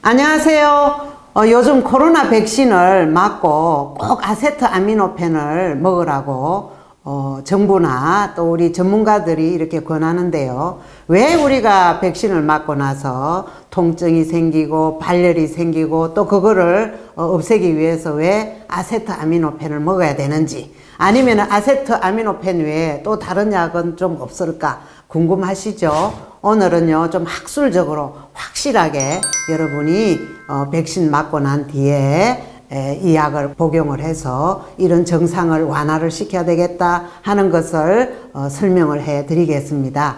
안녕하세요. 요즘 코로나 백신을 맞고 꼭 아세트아미노펜을 먹으라고 정부나 또 우리 전문가들이 이렇게 권하는데요. 왜 우리가 백신을 맞고 나서 통증이 생기고 발열이 생기고 또 그거를 없애기 위해서 왜 아세트아미노펜을 먹어야 되는지, 아니면 아세트아미노펜 외에 또 다른 약은 좀 없을까 궁금하시죠? 오늘은요 좀 학술적으로 확실하게 여러분이 백신 맞고 난 뒤에 이 약을 복용을 해서 이런 증상을 완화를 시켜야 되겠다 하는 것을 설명을 해 드리겠습니다.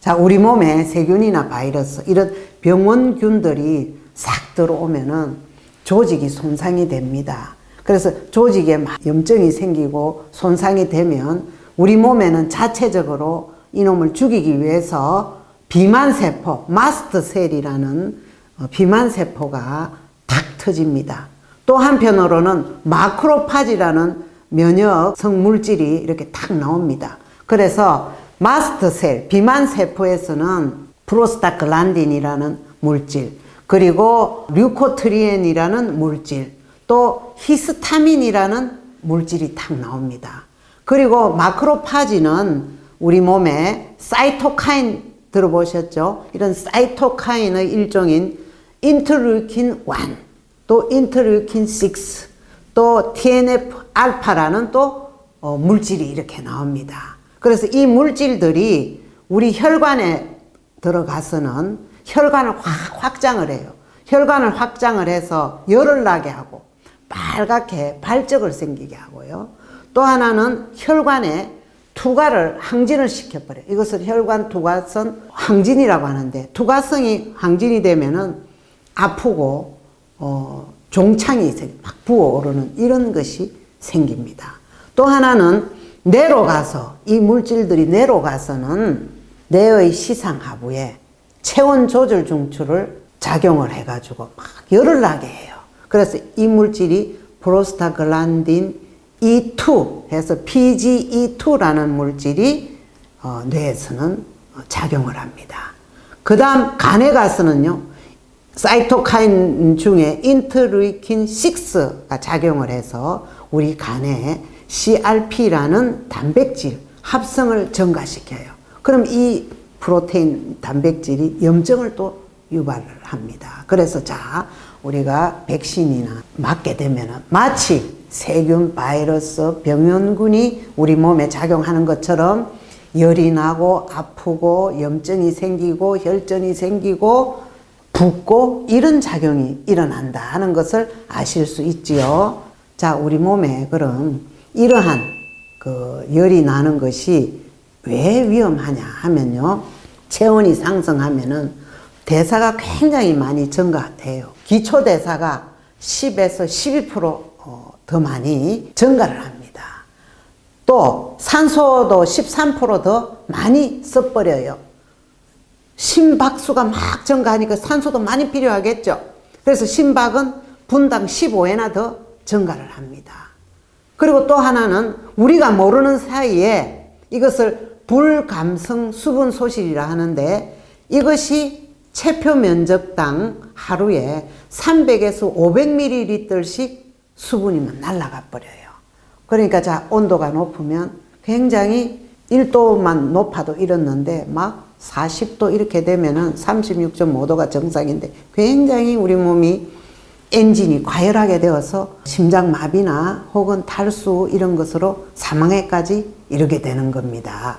자, 우리 몸에 세균이나 바이러스 이런 병원균들이 싹 들어오면은 조직이 손상이 됩니다. 그래서 조직에 염증이 생기고 손상이 되면 우리 몸에는 자체적으로 이놈을 죽이기 위해서 비만세포, 마스트셀이라는 비만세포가 탁 터집니다. 또 한편으로는 마크로파지라는 면역성 물질이 이렇게 탁 나옵니다. 그래서 마스트셀, 비만세포에서는 프로스타글란딘이라는 물질, 그리고 류코트리엔이라는 물질, 또 히스타민이라는 물질이 탁 나옵니다. 그리고 마크로파지는 우리 몸에 사이토카인 들어보셨죠? 이런 사이토카인의 일종인 인터루킨 1, 또 인터루킨 6, 또 TNF-알파라는 또 물질이 이렇게 나옵니다. 그래서 이 물질들이 우리 혈관에 들어가서는 혈관을 확장을 해요. 혈관을 확장을 해서 열을 나게 하고 빨갛게 발적을 생기게 하고요. 또 하나는 혈관에 투과를 항진을 시켜버려요. 이것을 혈관 투과성 항진이라고 하는데, 투과성이 항진이 되면은 아프고 종창이 막 부어오르는 이런 것이 생깁니다. 또 하나는 뇌로 가서, 이 물질들이 뇌로 가서는 뇌의 시상하부에 체온 조절 중추를 작용을 해가지고 막 열을 나게 해요. 그래서 이 물질이 프로스타글란딘 E2 해서 PGE2라는 물질이 뇌에서는 작용을 합니다. 그 다음 간에 가서는요, 사이토카인 중에 인터루이킨 6가 작용을 해서 우리 간에 CRP라는 단백질 합성을 증가시켜요. 그럼 이 프로테인 단백질이 염증을 또 유발을 합니다. 그래서 자, 우리가 백신이나 맞게 되면 마치 세균, 바이러스, 병원균이 우리 몸에 작용하는 것처럼 열이 나고 아프고 염증이 생기고 혈전이 생기고 붓고 이런 작용이 일어난다 하는 것을 아실 수 있지요. 자, 우리 몸에 그럼 이러한 열이 나는 것이 왜 위험하냐 하면요, 체온이 상승하면은 대사가 굉장히 많이 증가돼요. 기초대사가 10에서 12% 더 많이 증가를 합니다. 또 산소도 13% 더 많이 써버려요. 심박수가 막 증가하니까 산소도 많이 필요하겠죠. 그래서 심박은 분당 15회나 더 증가를 합니다. 그리고 또 하나는 우리가 모르는 사이에 이것을 불감성 수분 소실이라 하는데, 이것이 체표 면적당 하루에 300에서 500ml씩 수분이면 날아가 버려요. 그러니까 자, 온도가 높으면 굉장히 1도만 높아도 이렇는데 막 40도 이렇게 되면은 36.5도가 정상인데 굉장히 우리 몸이 엔진이 과열하게 되어서 심장마비나 혹은 탈수 이런 것으로 사망에까지 이르게 되는 겁니다.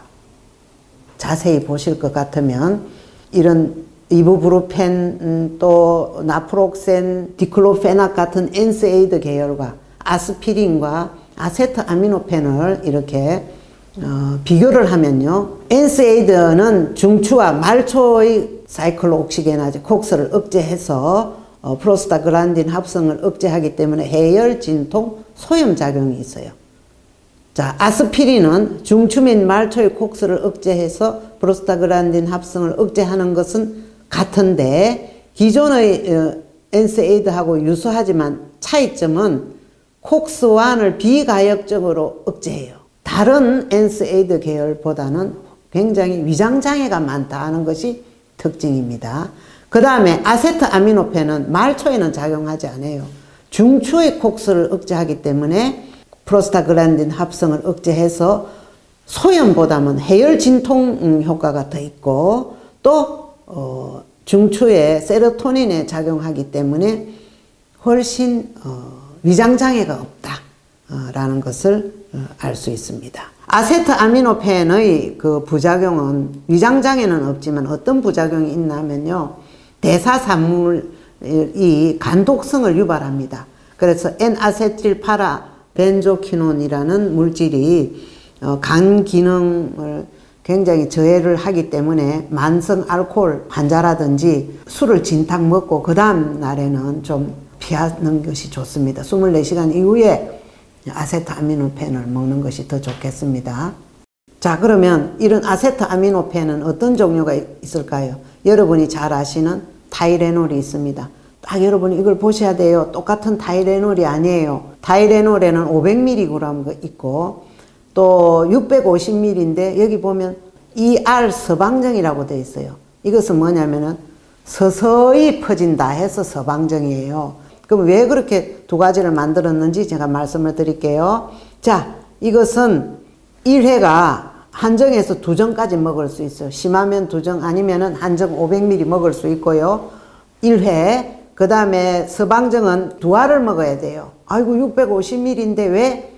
자세히 보실 것 같으면 이런 이부브루펜, 또 나프록센, 디클로페낙 같은 엔세이드 계열과 아스피린과 아세트아미노펜을 이렇게 비교를 하면요, 엔세이드는 중추와 말초의 사이클로옥시게나즈 콕스를 억제해서 프로스타글란딘 합성을 억제하기 때문에 해열, 진통, 소염작용이 있어요. 자, 아스피린은 중추 및 말초의 콕스를 억제해서 프로스타글란딘 합성을 억제하는 것은 같은데, 기존의 엔세이드하고 유사하지만 차이점은 콕스1을 비가역적으로 억제해요. 다른 엔스에이드 계열보다는 굉장히 위장장애가 많다 하는 것이 특징입니다. 그 다음에 아세트아미노펜은 말초에는 작용하지 않아요. 중추의 콕스를 억제하기 때문에 프로스타글란딘 합성을 억제해서 소염보다는 해열 진통 효과가 더 있고 또 중추에 세로토닌에 작용하기 때문에 훨씬 위장장애가 없다 라는 것을 알 수 있습니다. 아세트아미노펜의 그 부작용은 위장장애는 없지만 어떤 부작용이 있냐면요, 대사산물이 간독성을 유발합니다. 그래서 N아세틸파라 벤조퀴논이라는 물질이 간 기능을 굉장히 저해를 하기 때문에 만성 알코올 환자라든지 술을 진탕 먹고 그 다음 날에는 좀 피하는 것이 좋습니다. 24시간 이후에 아세트아미노펜을 먹는 것이 더 좋겠습니다. 자, 그러면 이런 아세트아미노펜은 어떤 종류가 있을까요? 여러분이 잘 아시는 타이레놀이 있습니다. 딱 여러분이 이걸 보셔야 돼요. 똑같은 타이레놀이 아니에요. 타이레놀에는 500mg 있고 또 650ml인데 여기 보면 ER 서방정이라고 되어 있어요. 이것은 뭐냐면은 서서히 퍼진다 해서 서방정이에요. 그럼 왜 그렇게 두 가지를 만들었는지 제가 말씀을 드릴게요. 자, 이것은 1회가 한정에서 2정까지 먹을 수 있어요. 심하면 2정, 아니면은 한정 500ml 먹을 수 있고요. 1회. 그 다음에 서방정은 2알을 먹어야 돼요. 아이고 650ml인데 왜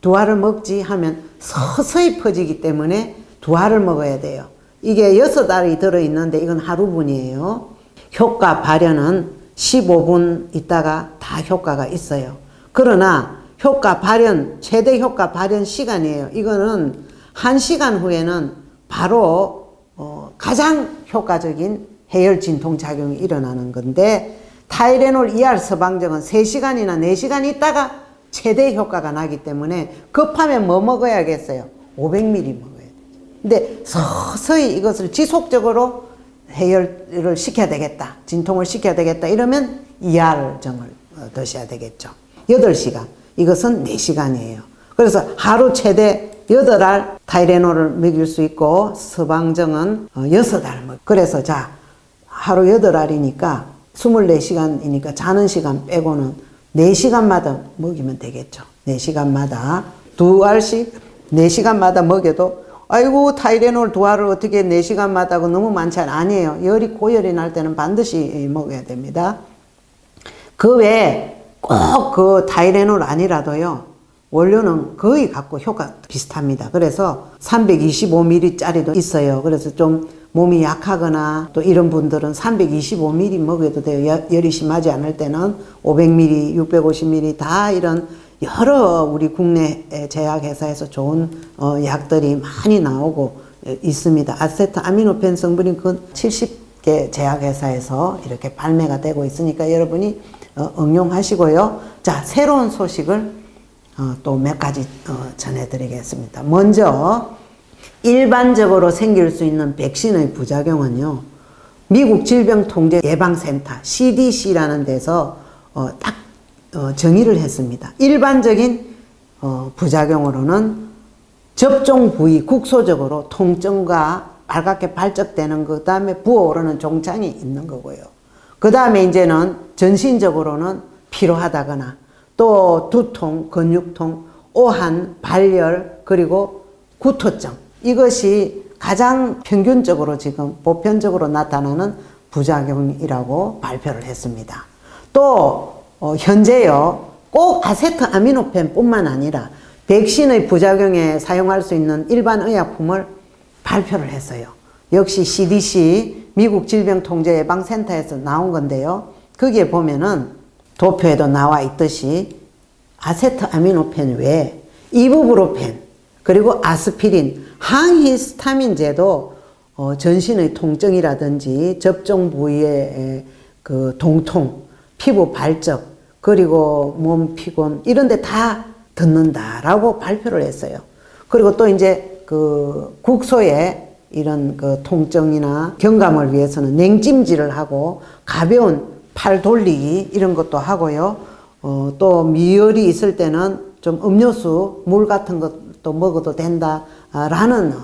2알을 먹지 하면 서서히 퍼지기 때문에 2알을 먹어야 돼요. 이게 6알이 들어있는데 이건 하루분이에요. 효과 발현은 15분 있다가 다 효과가 있어요. 그러나 효과 발현, 최대 효과 발현 시간이에요. 이거는 1시간 후에는 바로 가장 효과적인 해열 진통 작용이 일어나는 건데, 타이레놀 ER 서방정은 3시간이나 4시간 있다가 최대 효과가 나기 때문에 급하면 뭐 먹어야겠어요? 500ml 먹어야 돼요. 근데 서서히 이것을 지속적으로 해열을 시켜야 되겠다, 진통을 시켜야 되겠다 이러면 ER정을 드셔야 되겠죠. 8시간, 이것은 4시간이에요. 그래서 하루 최대 8알 타이레놀을 먹일 수 있고 서방정은 6알 먹. 그래서 자, 하루 8알이니까 24시간이니까 자는 시간 빼고는 4시간마다 먹이면 되겠죠. 4시간마다 2알씩 4시간마다 먹여도 아이고 타이레놀 2알을 어떻게 4시간마다 하고 너무 많지 아니에요. 열이 고열이 날 때는 반드시 먹어야 됩니다. 그 외에 꼭 그 타이레놀 아니라도요, 원료는 거의 갖고 효과 비슷합니다. 그래서 325ml 짜리도 있어요. 그래서 좀 몸이 약하거나 또 이런 분들은 325ml 먹여도 돼요. 열이 심하지 않을 때는 500ml, 650ml 다 이런 여러 우리 국내 제약회사에서 좋은 약들이 많이 나오고 있습니다. 아세트아미노펜 성분이 그 70개 제약회사에서 이렇게 발매가 되고 있으니까 여러분이 응용하시고요. 자, 새로운 소식을 또 몇 가지 전해드리겠습니다. 먼저 일반적으로 생길 수 있는 백신의 부작용은요, 미국 질병통제예방센터 CDC라는 데서 딱 정의를 했습니다. 일반적인 부작용으로는 접종 부위 국소적으로 통증과 빨갛게 발적되는 것, 그 다음에 부어오르는 종창이 있는 거고요. 그 다음에 이제는 전신적으로는 피로하다거나 또 두통, 근육통, 오한, 발열, 그리고 구토증, 이것이 가장 평균적으로 지금 보편적으로 나타나는 부작용이라고 발표를 했습니다. 또 현재요, 꼭 아세트아미노펜 뿐만 아니라 백신의 부작용에 사용할 수 있는 일반 의약품을 발표를 했어요. 역시 CDC 미국 질병통제예방센터에서 나온 건데요. 거기에 보면은 도표에도 나와 있듯이 아세트아미노펜 외에 이부브로펜, 그리고 아스피린, 항히스타민제도 전신의 통증이라든지 접종 부위의 그 동통, 피부 발적, 그리고 몸 피곤 이런 데 다 듣는다라고 발표를 했어요. 그리고 또 이제 그 국소에 이런 그 통증이나 경감을 위해서는 냉찜질을 하고 가벼운 팔 돌리기 이런 것도 하고요. 또 미열이 있을 때는 좀 음료수, 물 같은 것 또 먹어도 된다라는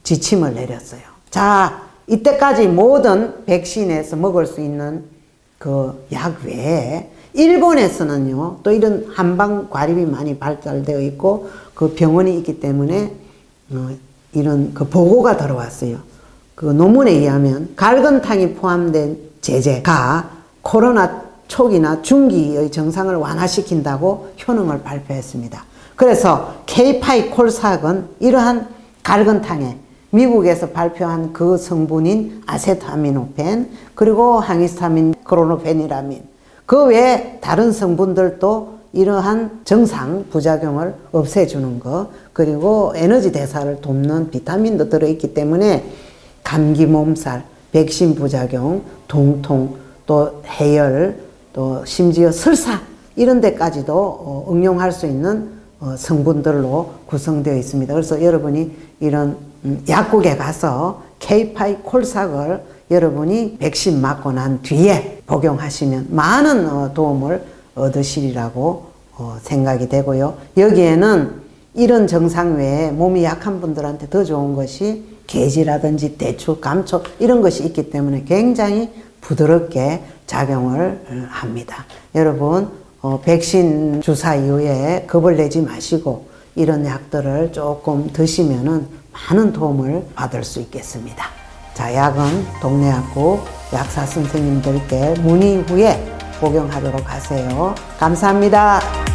지침을 내렸어요. 자, 이때까지 모든 백신에서 먹을 수 있는 그 약 외에 일본에서는요, 또 이런 한방 과립이 많이 발달되어 있고 그 병원이 있기 때문에 이런 그 보고가 들어왔어요. 그 논문에 의하면 갈건탕이 포함된 제제가 코로나 초기나 중기의 증상을 완화시킨다고 효능을 발표했습니다. 그래서 K5콜삭은 이러한 갈건탕에 미국에서 발표한 그 성분인 아세트아미노펜 그리고 항히스타민 크로노페니라민 그 외에 다른 성분들도 이러한 정상 부작용을 없애주는 것 그리고 에너지 대사를 돕는 비타민도 들어있기 때문에 감기 몸살, 백신 부작용, 동통, 또 해열, 또 심지어 설사 이런 데까지도 응용할 수 있는 성분들로 구성되어 있습니다. 그래서 여러분이 이런 약국에 가서 K5콜삭을 여러분이 백신 맞고 난 뒤에 복용하시면 많은 도움을 얻으시리라고 생각이 되고요. 여기에는 이런 증상 외에 몸이 약한 분들한테 더 좋은 것이 게지라든지 대추, 감초 이런 것이 있기 때문에 굉장히 부드럽게 작용을 합니다. 여러분 백신 주사 이후에 겁을 내지 마시고 이런 약들을 조금 드시면은 많은 도움을 받을 수 있겠습니다. 자, 약은 동네 약국 약사 선생님들께 문의 후에 복용하도록 하세요. 감사합니다.